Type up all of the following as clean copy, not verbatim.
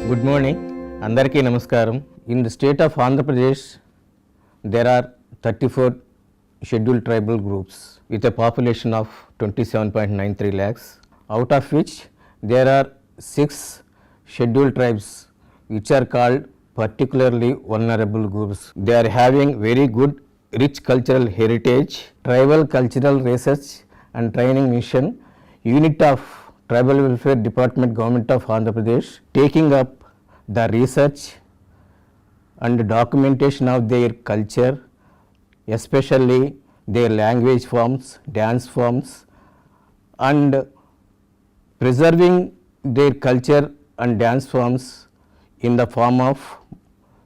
Good morning. Andarki Namaskaram. In the state of Andhra Pradesh, there are 34 scheduled tribal groups with a population of 27.93 lakhs, out of which there are 6 scheduled tribes which are called particularly vulnerable groups. They are having very good rich cultural heritage, tribal cultural research and training mission, unit of Tribal Welfare Department, Government of Andhra Pradesh, taking up the research and documentation of their culture, especially their language forms, dance forms, and preserving their culture and dance forms in the form of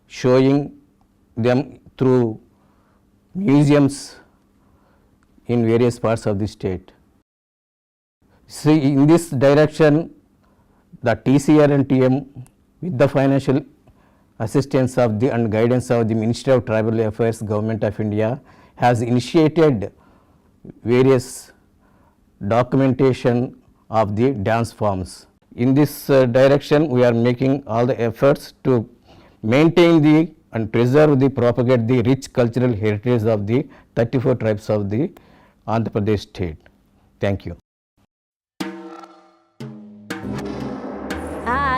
showing them through museums in various parts of the state. See, in this direction, the TCR and TM, with the financial assistance of the and guidance of the Ministry of Tribal Affairs, Government of India, has initiated various documentation of the dance forms. In this direction, we are making all the efforts to maintain the and preserve the propagate the rich cultural heritage of the 34 tribes of the Andhra Pradesh state. Thank you.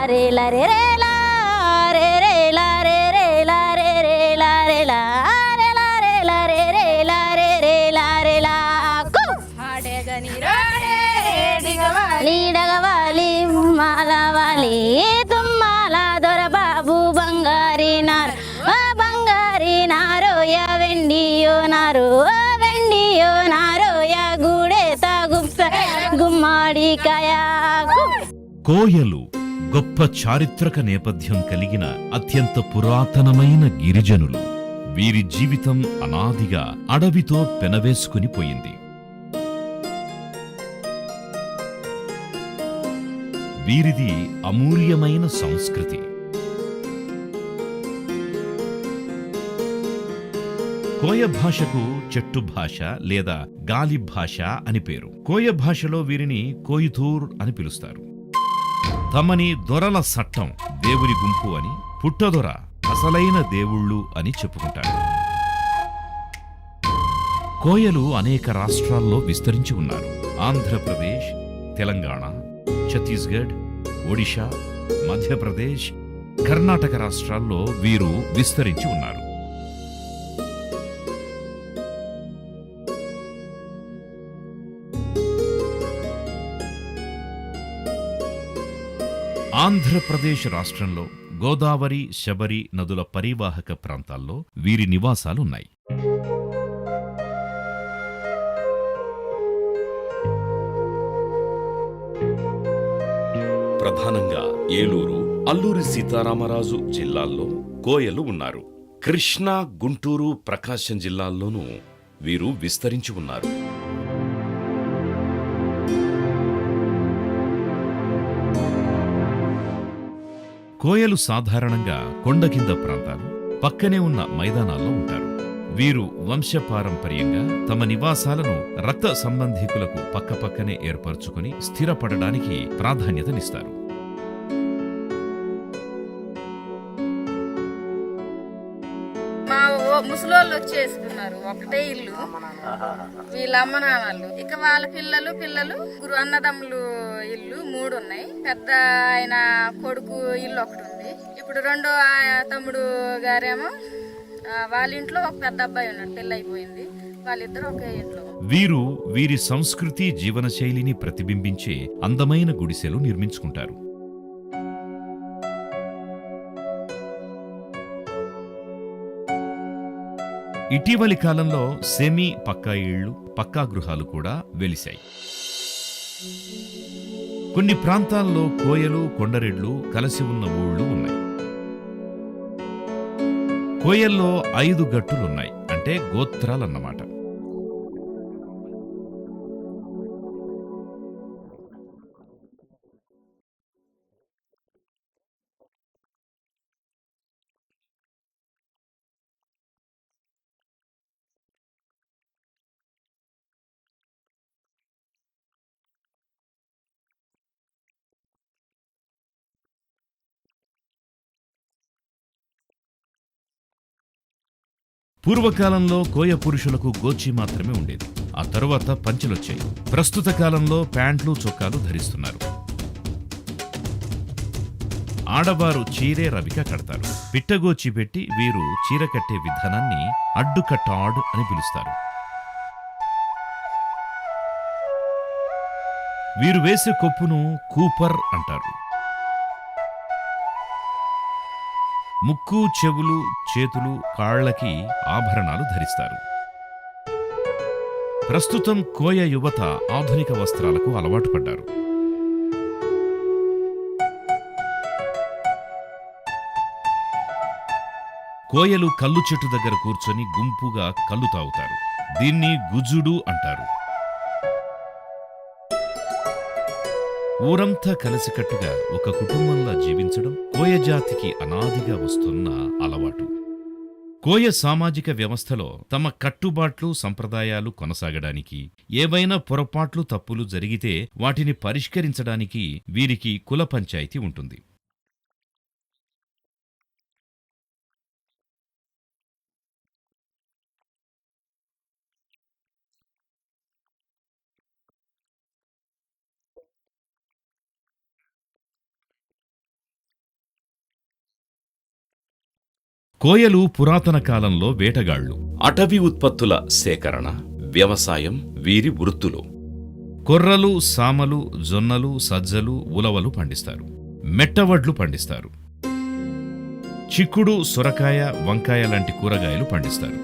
Re la re re la re re la re re la re re la re la re la re la re re la re re la re la ku hade gani rade digavali dagavali malavali tummala dora babu bangari nar ya vendiyo naro ya gude ta gupsa gummadi kaya కోయలు గొప్ప చారిత్రక నేపథ్యం కలిగిన అత్యంత పురాతనమైన గిరిజనులు. వీరి జీవితం అనాదిగా అడవితో పెనవేసుకుని పోయింది. వీరిది అమూల్యమైన సంస్కృతి. కోయ భాషకు చెట్టు భాష లేదా గాలి భాష అని పేరు. కోయ భాషలో వీరిని కోయితూర్ అని పిలుస్తారు. తమని దొరల సట్టం, దేవుని గుంపు అని, పుట్టదొర అసలైన దేవుళ్ళు అని చెప్పుకుంటారు. కోయలు అనేక రాష్ట్రాల్లో విస్తరించి ఉన్నారు. ఆంధ్రప్రదేశ్, తెలంగాణ, ఛత్తీస్గఢ్, ఒడిషా, మధ్యప్రదేశ్, కర్ణాటక రాష్ట్రాల్లో వీరు విస్తరించి ఉన్నారు. ఆంధ్రప్రదేశ్ రాష్ట్రంలో గోదావరి, శబరి నదుల పరివాహక ప్రాంతాల్లో వీరి నివాసాలున్నాయి. ప్రధానంగా ఏలూరు, అల్లూరి సీతారామరాజు జిల్లాల్లో కోయలు ఉన్నారు. కృష్ణా, గుంటూరు, ప్రకాశం జిల్లాల్లోనూ వీరు విస్తరించి ఉన్నారు. కోయలు సాధారణంగా కొండ కింద ప్రాంతాలు, పక్కనే ఉన్న మైదానాల్లో ఉంటారు. వీరు వంశపారంపర్యంగా తమ నివాసాలను రక్త సంబంధికులకు పక్కపక్కనే ఏర్పరచుకుని స్థిరపడడానికి ప్రాధాన్యతనిస్తారు. ముసలోళ్ళు వచ్చేసుకున్నారు, ఒకటే ఇల్లు, వీళ్ళ అమ్మ నాన్నలు, ఇక వాళ్ళ పిల్లలు గురు అన్నదమ్ములు ఇల్లు 3 ఉన్నాయి. పెద్ద ఆయన కొడుకు ఇల్లు ఒకటి ఉంది. ఇప్పుడు రెండో తమ్ముడు గారేమో వాళ్ళ ఇంట్లో ఒక పెద్ద అబ్బాయి ఉన్నాడు, పెళ్లి అయిపోయింది. వాళ్ళిద్దరు ఒకే ఇంట్లో. వీరు వీరి సంస్కృతి, జీవనశైలిని ప్రతిబింబించే అందమైన గుడిసెలు నిర్మించుకుంటారు. ఇటీవలి కాలంలో సెమీ పక్కా ఇళ్లు, పక్కా గృహాలు కూడా వెలిశాయి. కొన్ని ప్రాంతాల్లో కోయలు, కొండరెడ్లు కలిసి ఉన్న ఊళ్ళు ఉన్నాయి. కోయల్లో 5 గట్టులున్నాయి, అంటే గోత్రాలన్నమాట. పూర్వకాలంలో కోయ పురుషులకు గోచి మాత్రమే ఉండేది. ఆ తరువాత పంచెలొచ్చాయి. ప్రస్తుత కాలంలో ప్యాంట్లు, చొక్కాలు ధరిస్తున్నారు. ఆడవారు చీరే రవిక కడతారు. పిట్టగోచి పెట్టి వీరు చీర కట్టే విధానాన్ని అడ్డుకట్టాడ్ అని పిలుస్తారు. వీరు వేసే కొప్పును కూపర్ అంటారు. ముక్కు, చెవులు, చేతులు, కాళ్లకి ఆభరణాలు ధరిస్తారు. ప్రస్తుతం కోయ యువత ఆధునిక వస్త్రాలకు అలవాటు పడ్డారు. కోయలు కల్లు చెట్టు దగ్గర కూర్చొని గుంపుగా కల్లు తాగుతారు. దీన్ని గుజుడు అంటారు. ఊరంతా కలిసికట్టుగా ఒక కుటుంబంలా జీవించడం కోయ జాతికి అనాదిగా వస్తున్న అలవాటు. కోయ సామాజిక వ్యవస్థలో తమ కట్టుబాట్లు, సంప్రదాయాలు కొనసాగడానికి, ఏవైనా పొరపాట్లు, తప్పులు జరిగితే వాటిని పరిష్కరించడానికి వీరికి కుల పంచాయతీ ఉంటుంది. కోయలు పురాతన కాలంలో వేటగాళ్లు. అటవీ ఉత్పత్తుల సేకరణ, వ్యవసాయం వీరి వృత్తులు. కొర్రలు, సామలు, జొన్నలు, సజ్జలు, ఉలవలు పండిస్తారు. మెట్టవడ్లు పండిస్తారు. చిక్కుడు, సొరకాయ, వంకాయ లాంటి కూరగాయలు పండిస్తారు.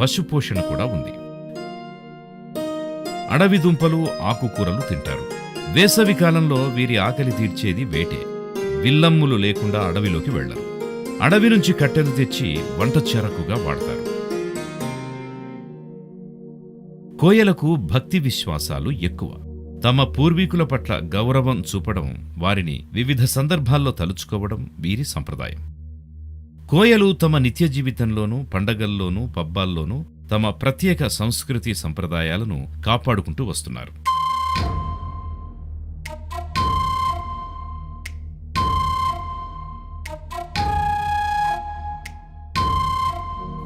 పశుపోషణ కూడా ఉంది. అడవి దుంపలు, ఆకుకూరలు తింటారు. వేసవి కాలంలో వీరి ఆకలి తీర్చేది వేటే. విల్లమ్ములు లేకుండా అడవిలోకి వెళ్లరు. అడవి నుంచి కట్టెలు తెచ్చి వంట చెరకుగా వాడతారు. కోయలకు భక్తి విశ్వాసాలు ఎక్కువ. తమ పూర్వీకుల పట్ల గౌరవం చూపడం, వారిని వివిధ సందర్భాల్లో తలుచుకోవడం వీరి సంప్రదాయం. కోయలు తమ నిత్య జీవితంలోనూ, పండగల్లోనూ, పబ్బాల్లోనూ తమ ప్రత్యేక సంస్కృతి సంప్రదాయాలను కాపాడుకుంటూ వస్తున్నారు.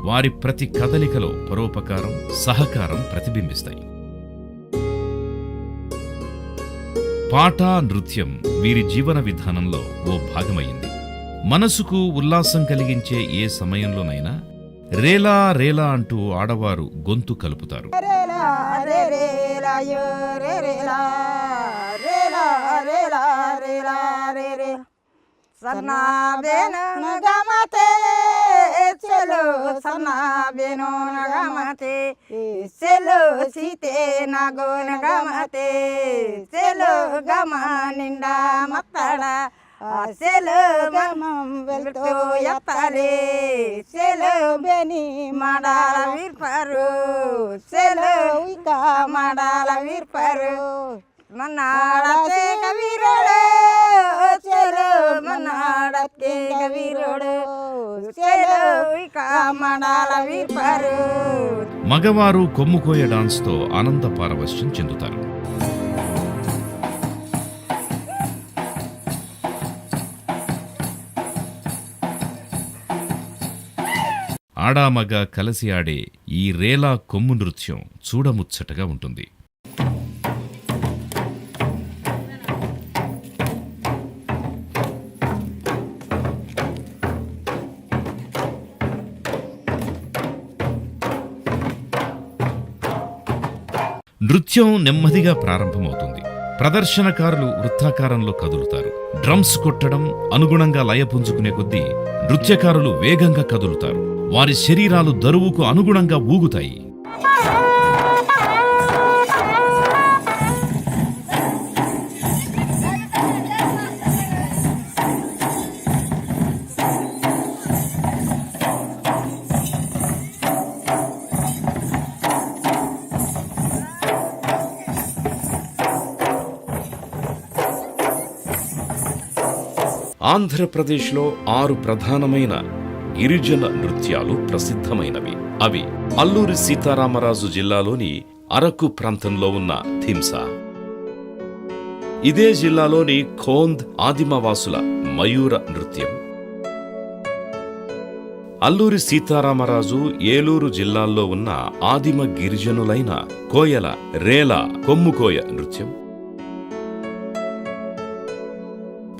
వారి ప్రతి కదలికలో పరోపకారం, సహకారం ప్రతిబింబిస్తాయి. పాట, నృత్యం వీరి జీవన విధానంలో ఓ భాగమయ్యింది. మనసుకు ఉల్లాసం కలిగించే ఏ సమయంలోనైనా రేలా రేలా అంటూ ఆడవారు గొంతు కలుపుతారు. సన్నా బేను గమతే చెలో సన్నా బేను గమతే చెలో సీతే నగోన గమతే చెలో గమ నిండా మత్తడ చెలో గమం వెళ్తో ఎత్తలే చెలో బెని మాడాల వీర్పరు చెలో ఇక మాడాల వీర్పరు మన్నాడతే కవిరోడు చెలో మన్నాడతే కవిరోడు చెలో ఇక మాడాల వీర్పరు. మగవారు కొమ్ముకోయ డాన్స్తో ఆనంద పారవశ్యం చెందుతారు. ఆడామగ కలిసి ఆడే ఈ రేలా కొమ్ము నృత్యం చూడముచ్చటగా ఉంటుంది. నృత్యం నెమ్మదిగా ప్రారంభమవుతుంది. ప్రదర్శనకారులు వృత్తాకారంలో కదులుతారు. డ్రమ్స్ కొట్టడం, అనుగుణంగా లయ పుంజుకునే కొద్దీ నృత్యకారులు వేగంగా కదులుతారు. వారి శరీరాలు దరువుకు అనుగుణంగా ఊగుతాయి. ఆంధ్రప్రదేశ్లో 6 ప్రధానమైన గిరిజన నృత్యాలు ప్రసిద్ధమైనవి. అవి అల్లూరి సీతారామరాజు జిల్లాలోని అరకు ప్రాంతంలో ఉన్న థింసా, ఇదే జిల్లాలోని ఖోంద్ ఆదిమవాసుల మయూర నృత్యం, అల్లూరి సీతారామరాజు, ఏలూరు జిల్లాల్లో ఉన్న ఆదిమ గిరిజనులైన కోయల, రేల, కొమ్ముకోయ నృత్యం,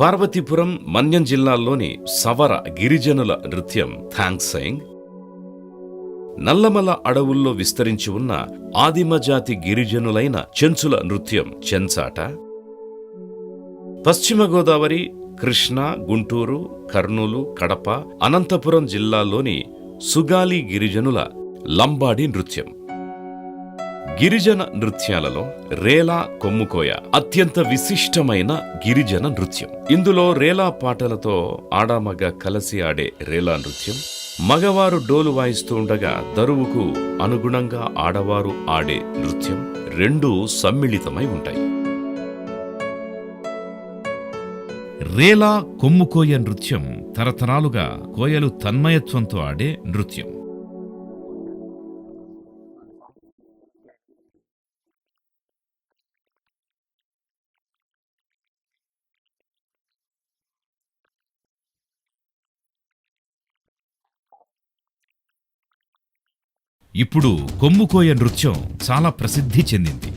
పార్వతీపురం, మన్యం జిల్లాల్లోని సవర గిరిజనుల నృత్యం థాంగ్సెంగ్, నల్లమల అడవుల్లో విస్తరించి ఉన్న ఆదిమజాతి గిరిజనులైన చెంచుల నృత్యం చెంచాట, పశ్చిమ గోదావరి, కృష్ణా, గుంటూరు, కర్నూలు, కడప, అనంతపురం జిల్లాల్లోని సుగాలి గిరిజనుల లంబాడి నృత్యం. గిరిజన నృత్యాలలో రేలా, కొమ్ముకోయ అత్యంత విశిష్టమైన గిరిజన నృత్యం. ఇందులో రేలా పాటలతో ఆడామగ కలిసి ఆడే రేలా నృత్యం, మగవారు డోలు వాయిస్తూ ఉండగా దరువుకు అనుగుణంగా ఆడవారు ఆడే నృత్యం రెండూ సమ్మిళితమై ఉంటాయి. రేలా, కొమ్ముకోయ నృత్యం తరతరాలుగా కోయలు తన్మయత్వంతో ఆడే నృత్యం. ఇప్పుడు కొమ్ముకోయ నృత్యం చాలా ప్రసిద్ధి చెందింది.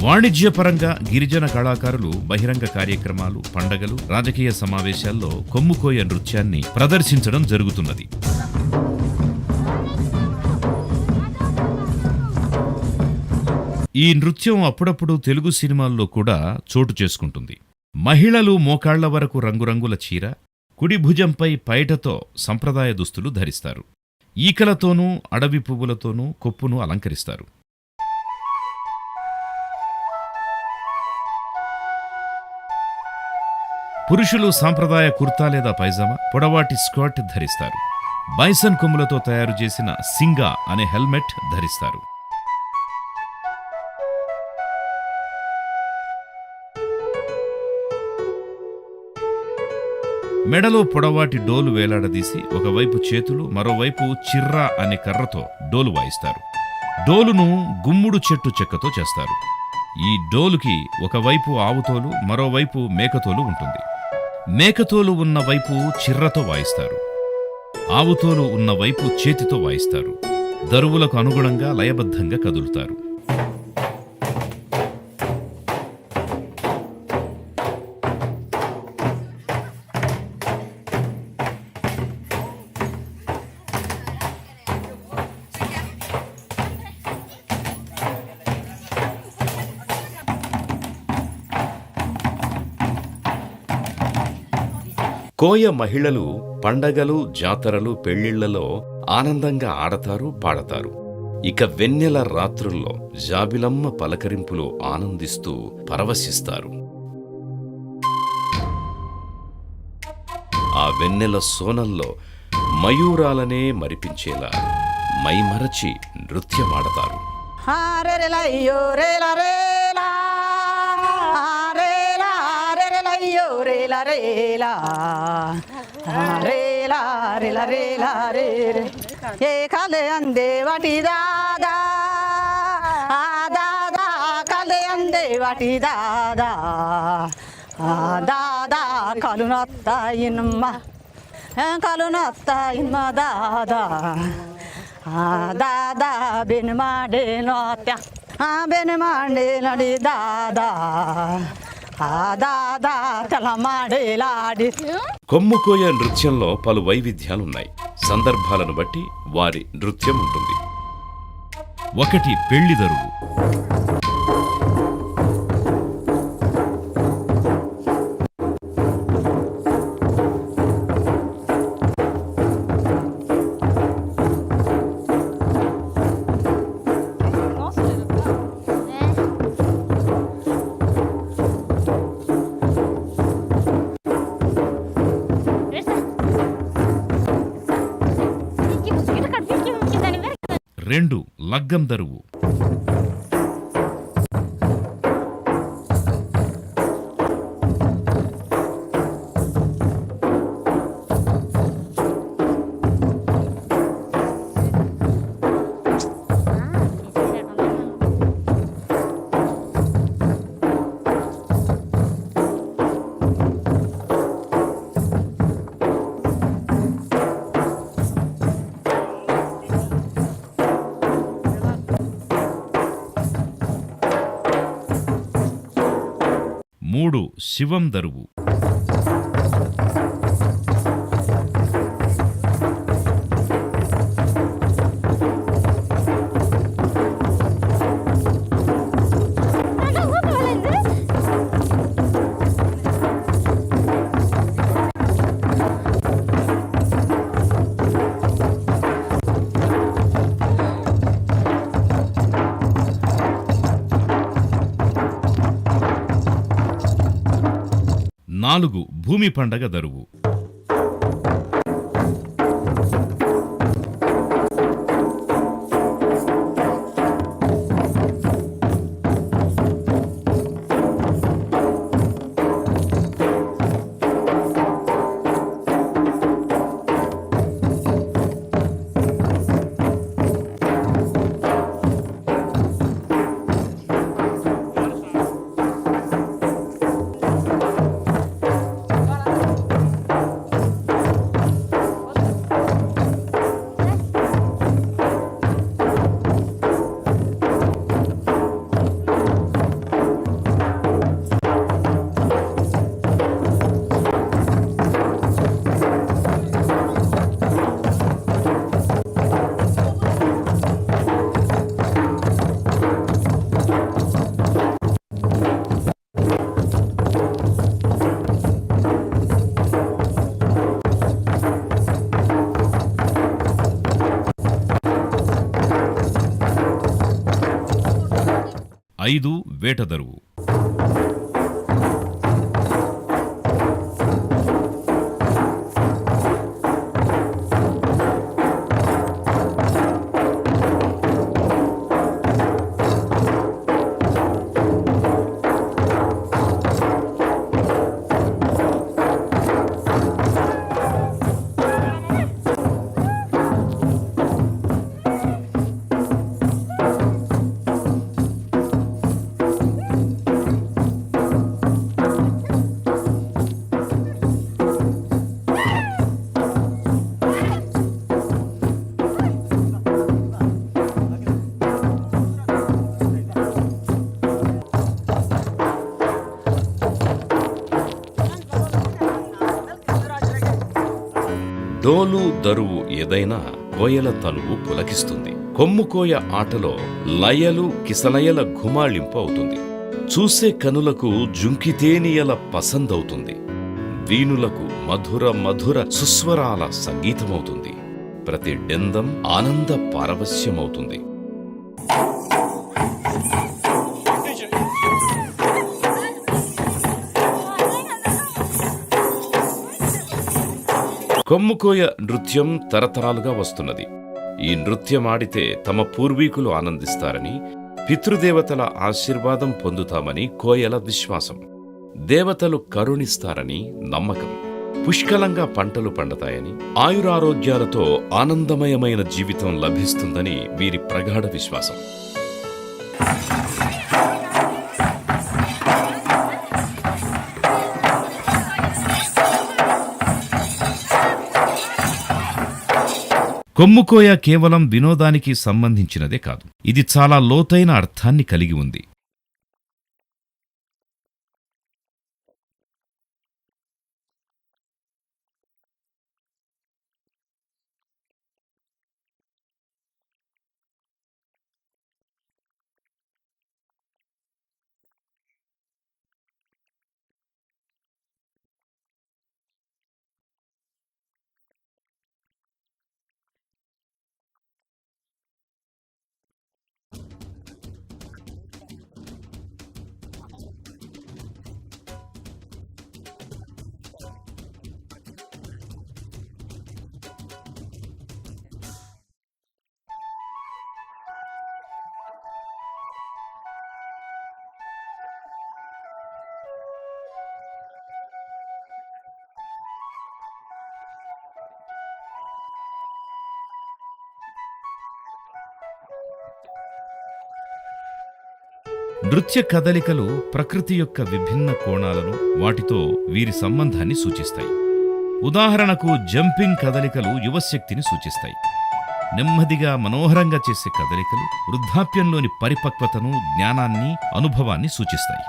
వాణిజ్యపరంగా గిరిజన కళాకారులు బహిరంగ కార్యక్రమాలు, పండగలు, రాజకీయ సమావేశాల్లో కొమ్ముకోయ నృత్యాన్ని ప్రదర్శించడం జరుగుతున్నది. ఈ నృత్యం అప్పుడప్పుడు తెలుగు సినిమాల్లో కూడా చోటు చేసుకుంటుంది. మహిళలు మోకాళ్ల వరకు రంగురంగుల చీర, కుడి భుజంపై పైటతో సంప్రదాయ దుస్తులు ధరిస్తారు. ఈకలతోనూ అడవి పువ్వులతోనూ కొప్పును అలంకరిస్తారు. పురుషులు సాంప్రదాయ కుర్తా లేదా పైజామా, పొడవాటి స్కర్ట్ ధరిస్తారు. బైసన్ కొమ్ములతో తయారు చేసిన సింగా అనే హెల్మెట్ ధరిస్తారు. మెడలో పొడవాటి డోలు వేలాడదీసి ఒకవైపు చేతులు, మరోవైపు చిర్రా అనే కర్రతో డోలు వాయిస్తారు. డోలును గుమ్ముడు చెట్టు చెక్కతో చేస్తారు. ఈ డోలుకి ఒకవైపు ఆవుతోలు, మరోవైపు మేకతోలు ఉంటుంది. మేకతోలు ఉన్న వైపు చిర్రతో వాయిస్తారు. ఆవుతోలు ఉన్న వైపు చేతితో వాయిస్తారు. దరువులకు అనుగుణంగా లయబద్ధంగా కదులుతారు. కోయ మహిళలు పండగలు, జాతరలు, పెళ్లిళ్లలో ఆనందంగా ఆడతారు, పాడతారు. ఇక వెన్నెల రాత్రుల్లో జాబిలమ్మ పలకరింపులో ఆనందిస్తూ పరవశిస్తారు. ఆ వెన్నెల సోనల్లో మయూరాలనే మరిపించేలా మైమరచి నృత్యమాడతారు. రేలయ్యో రేల రేలా, రేలా రేలయ్యో రేల రేలా, రేలా రేల రేలా రే ఏ కలే అందే వాటి దాదా, దాదా కలే అందే వాటి దాదా, దాదా కలునత్త ఇన్మ, కలునత్త ఇన్మ దాదా, దాదా బెన్ మాడే నోత్య, బెన్ మాడే నడి దాదా, దాదా తల మాడేలాడి. కొమ్ముకోయ నృత్యంలో పలు వైవిధ్యాలున్నాయి. సందర్భాలను బట్టి వారి నృత్యం ఉంటుంది. 1 పెళ్లి దరువు. రెండు లగ్గం దరువు. 3 శివం దరువు. నాలుగు భూమి పండగ దరువు. ఐదు వేట దరువు. డోలు దరువు ఏదైనా కోయల తనువు పులకిస్తుంది. కొమ్ముకోయ ఆటలో లయలు కిసలయల ఘుమాళింపు అవుతుంది. చూసే కనులకు జుంకితేనియల పసందవుతుంది. వీణులకు మధుర మధుర సుస్వరాల సంగీతమవుతుంది. ప్రతి డెందం ఆనంద పారవస్యమవుతుంది. కొమ్ముకోయ నృత్యం తరతరాలుగా వస్తున్నది. ఈ నృత్యమాడితే తమ పూర్వీకులు ఆనందిస్తారని, పితృదేవతల ఆశీర్వాదం పొందుతామని కోయల విశ్వాసం. దేవతలు కరుణిస్తారని నమ్మకం. పుష్కలంగా పంటలు పండతాయని, ఆయురారోగ్యాలతో ఆనందమయమైన జీవితం లభిస్తుందని వీరి ప్రగాఢ విశ్వాసం. కొమ్ముకోయ కేవలం వినోదానికి సంబంధించినదే కాదు, ఇది చాలా లోతైన అర్థాన్ని కలిగి ఉంది. నృత్య కదలికలు ప్రకృతి యొక్క విభిన్న కోణాలను, వాటితో వీరి సంబంధాన్ని సూచిస్తాయి. ఉదాహరణకు జంపింగ్ కదలికలు యువశక్తిని సూచిస్తాయి. నెమ్మదిగా మనోహరంగా చేసే కదలికలు వృద్ధాప్యంలోని పరిపక్వతను, జ్ఞానాన్ని, అనుభవాన్ని సూచిస్తాయి.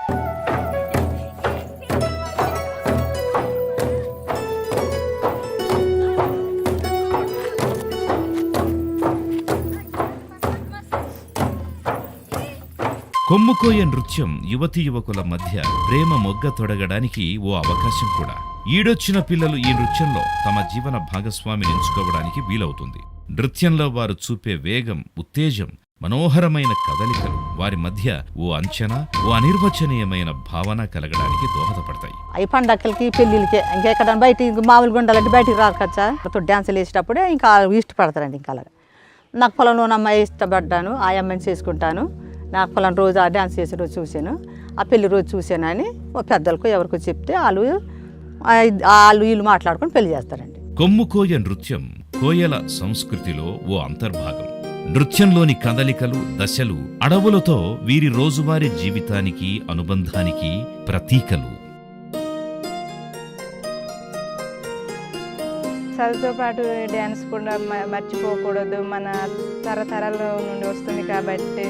కొమ్ముకోయ నృత్యం యువతీ యువకుల మధ్య ప్రేమ మొగ్గ తొడగడానికి ఓ అవకాశం కూడా. ఈడొచ్చిన పిల్లలు ఈ నృత్యంలో తమ జీవన భాగస్వామిని ఎంచుకోవడానికి వీలవుతుంది. నృత్యంలో వారు చూపే వేగం, ఉత్తేజం, మనోహరమైన కదలికలు వారి మధ్య ఓ అంచనా, ఓ అనిర్వచనీయమైన భావన కలగడానికి దోహదపడతాయి. ఈ పండగలకి పెళ్ళిళ్ళకి ఇంకెక్కడ బయట మామూలుగా ఉండాలంటే బయటికి రారు కదా. డ్యాన్సులు వేసేటప్పుడే ఇంకా ఇష్టపడతారండి. ఇంకా అలాగా నాకు పొలంలో ఉన్న అమ్మాయి ఇష్టపడ్డాను, ఆ అమ్మాయిని చేసుకుంటాను. నాకు పొలం రోజు ఆ డ్యాన్స్ చేసే రోజు చూశాను, ఆ పెళ్లి రోజు చూశాను అని ఓ పెద్దలకు ఎవరికో చెప్తే వాళ్ళు వీళ్ళు మాట్లాడుకొని పెళ్లి చేస్తారండి. కొమ్ముకోయ నృత్యం కోయల సంస్కృతిలో ఓ అంతర్భాగం. నృత్యంలోని కదలికలు, దశలు అడవులతో వీరి రోజువారీ జీవితానికి, అనుబంధానికి ప్రతీకలు. చదువుతో పాటు డ్యాన్స్ కూడా మర్చిపోకూడదు. మన తరతరాల నుండి వస్తుంది కాబట్టి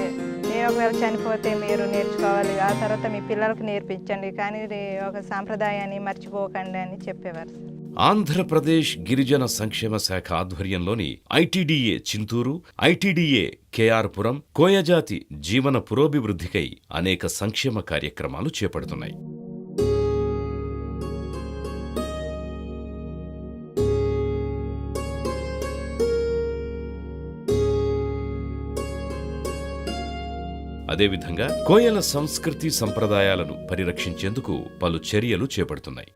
నేను ఒకవేళ చనిపోతే మీరు నేర్చుకోవాలి, ఆ తర్వాత మీ పిల్లలకు నేర్పించండి, కానీ ఒక సాంప్రదాయాన్ని మర్చిపోకండి అని చెప్పేవారు. ఆంధ్రప్రదేశ్ గిరిజన సంక్షేమ శాఖ ఆధ్వర్యంలోని ఐటీడీఏ చింతూరు, ఐటీడీఏ కేఆర్ పురం కోయజాతి జీవన పురోభివృద్ధికై అనేక సంక్షేమ కార్యక్రమాలు చేపడుతున్నాయి. అదేవిధంగా కోయల సంస్కృతి సంప్రదాయాలను పరిరక్షించేందుకు పలు చర్యలు చేపడుతున్నాయి.